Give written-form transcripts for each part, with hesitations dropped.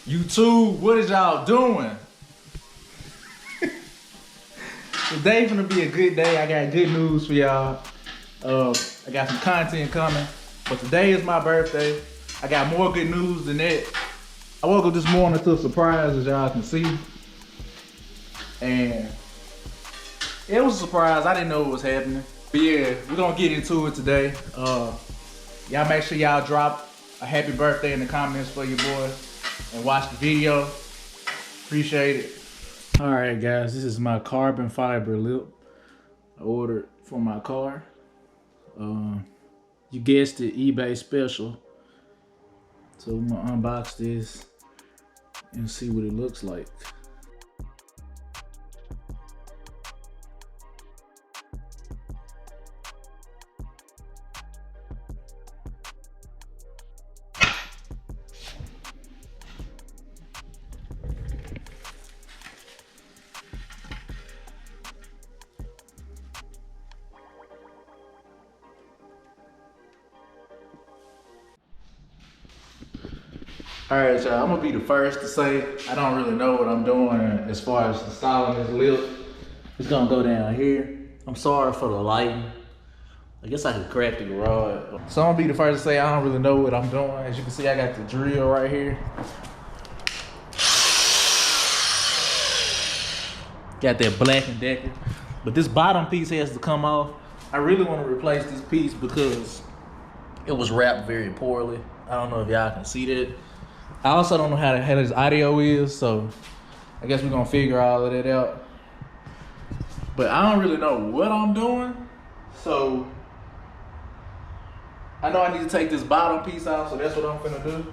YouTube, what is y'all doing? Today gonna be a good day. I got good news for y'all. I got some content coming, but today is my birthday. I got more good news than that. I woke up this morning to a surprise, as y'all can see. And it was a surprise. I didn't know what was happening. But yeah, we're gonna get into it today. Y'all make sure y'all drop a happy birthday in the comments for your boy and watch the video. Appreciate it. All right, guys, this is my carbon fiber lip I ordered for my car. You guessed it, eBay special. So I'm gonna unbox this and see what it looks like. All right, y'all, I'm gonna be the first to say I don't really know what I'm doing as far as installing this lip. It's gonna go down here. I'm sorry for the lighting. I guess I could crack the garage. So I'm gonna be the first to say I don't really know what I'm doing. As you can see, I got the drill right here. Got that Black & Decker. But this bottom piece has to come off. I really wanna replace this piece because it was wrapped very poorly. I don't know if y'all can see that. I also don't know how this audio is, so I guess we're gonna figure all of that out. But I don't really know what I'm doing, so I know I need to take this bottom piece out, so that's what I'm gonna do.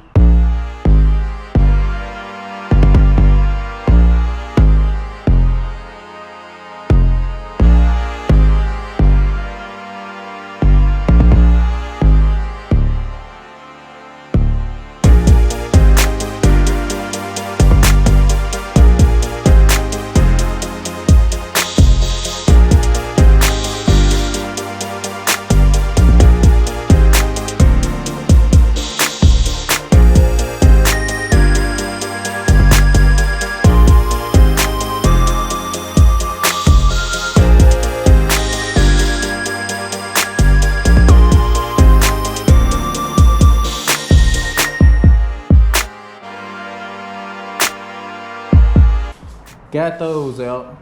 Got those out.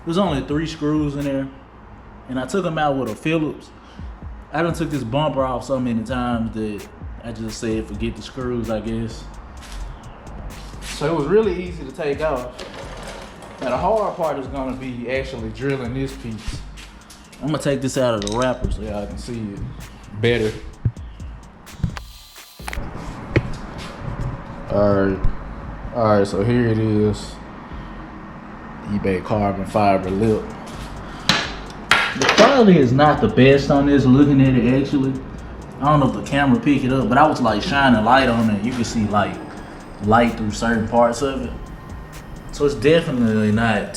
There's only 3 screws in there, and I took them out with a Phillips. I done took this bumper off so many times that I just said forget the screws, I guess. So it was really easy to take off. Now the hard part is gonna be actually drilling this piece. I'm gonna take this out of the wrapper so y'all can see it better. All right, so here it is. eBay carbon fiber lip. The quality is not the best on this, looking at it actually. I don't know if the camera picked it up, but I was like shining light on it. You can see like light through certain parts of it. So it's definitely not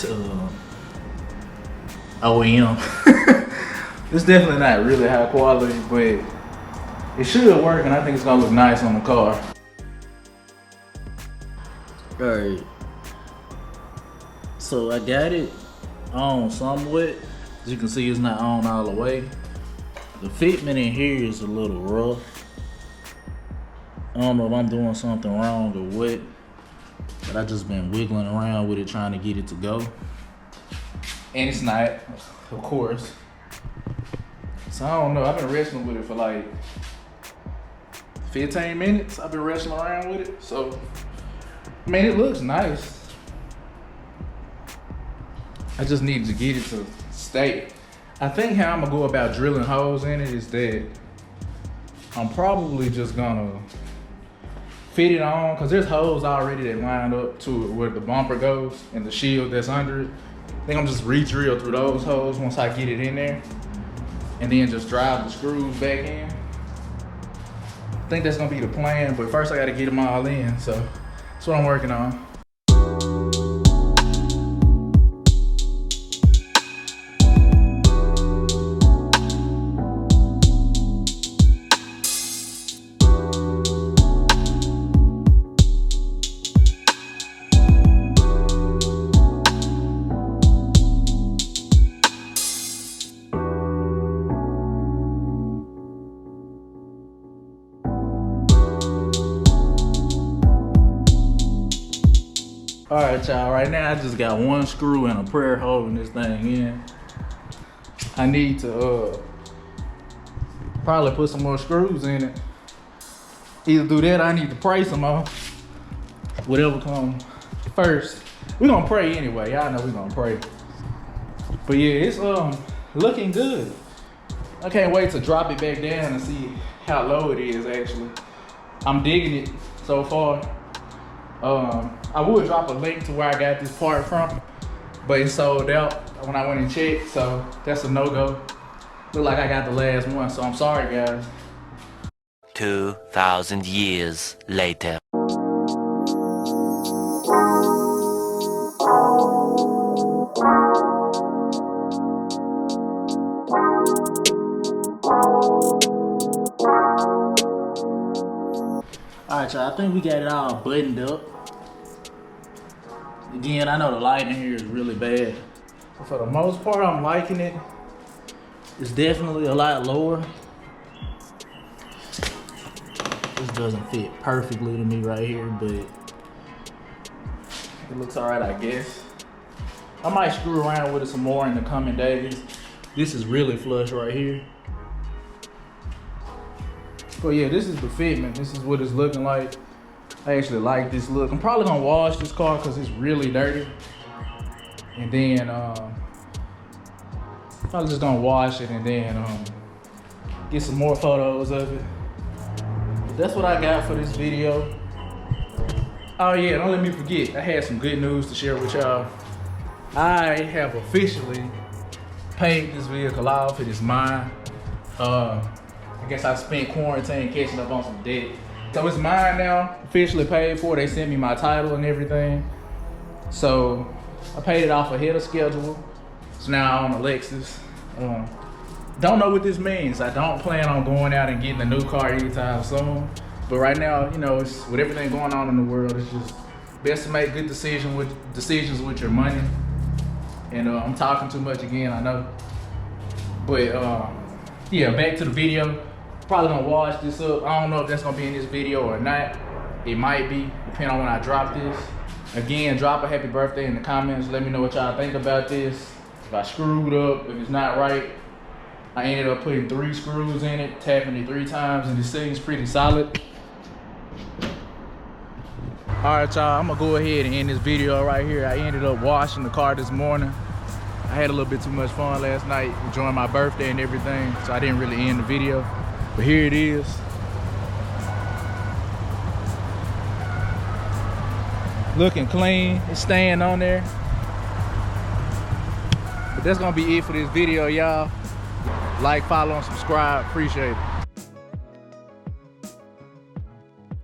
OEM. It's definitely not really high quality, but it should work, and I think it's gonna look nice on the car. All right. So I got it on somewhat. As you can see, it's not on all the way. The fitment in here is a little rough. I don't know if I'm doing something wrong or what, but I just been wiggling around with it trying to get it to go. And it's not, of course. So I don't know, I've been wrestling with it for like 15 minutes. I've been wrestling around with it. So, I mean, it looks nice. I just need to get it to stay. I think how I'm gonna go about drilling holes in it is that I'm probably just gonna fit it on, cause there's holes already that line up to it where the bumper goes and the shield that's under it. I think I'm just re-drill through those holes once I get it in there, and then just drive the screws back in. I think that's gonna be the plan, but first I gotta get them all in, so that's what I'm working on. All right, y'all, right now I just got one screw and a prayer holding this thing in. I need to probably put some more screws in it. Either do that or I need to pray some more. Whatever comes first. We're gonna pray anyway. Y'all know we're gonna pray. But yeah, it's looking good. I can't wait to drop it back down and see how low it is actually. I'm digging it so far. I would drop a link to where I got this part from, but it sold out when I went and checked, so that's a no-go. Look like I got the last one, so I'm sorry guys. 2,000 years later. Alright y'all, I think we got it all buttoned up. Again, I know the lighting here is really bad, but for the most part, I'm liking it. It's definitely a lot lower. This doesn't fit perfectly to me right here, but it looks alright, I guess. I might screw around with it some more in the coming days. This is really flush right here. But yeah, this is the fitment. This is what it's looking like. I actually like this look. I'm probably gonna wash this car because it's really dirty. And then probably just gonna wash it and then get some more photos of it. But that's what I got for this video. Oh yeah, don't let me forget, I had some good news to share with y'all. I have officially paid this vehicle off. It is mine. I guess I spent quarantine catching up on some debt. So it's mine now, officially paid for. They sent me my title and everything. So I paid it off ahead of schedule. It's now on the Lexus. Don't know what this means. I don't plan on going out and getting a new car anytime soon. But right now, you know, it's with everything going on in the world, it's just best to make good decisions with your money. And I'm talking too much again, I know. But yeah, back to the video. Probably gonna wash this up. I don't know if that's gonna be in this video or not. It might be, depending on when I drop this. Again, drop a happy birthday in the comments. Let me know what y'all think about this. If I screwed up, if it's not right. I ended up putting 3 screws in it, tapping it 3 times, and this thing's pretty solid. All right, y'all, I'm gonna go ahead and end this video right here. I ended up washing the car this morning. I had a little bit too much fun last night, enjoying my birthday and everything, so I didn't really end the video. But here it is. Looking clean, it's staying on there. But that's gonna be it for this video, y'all. Like, follow, and subscribe, appreciate it.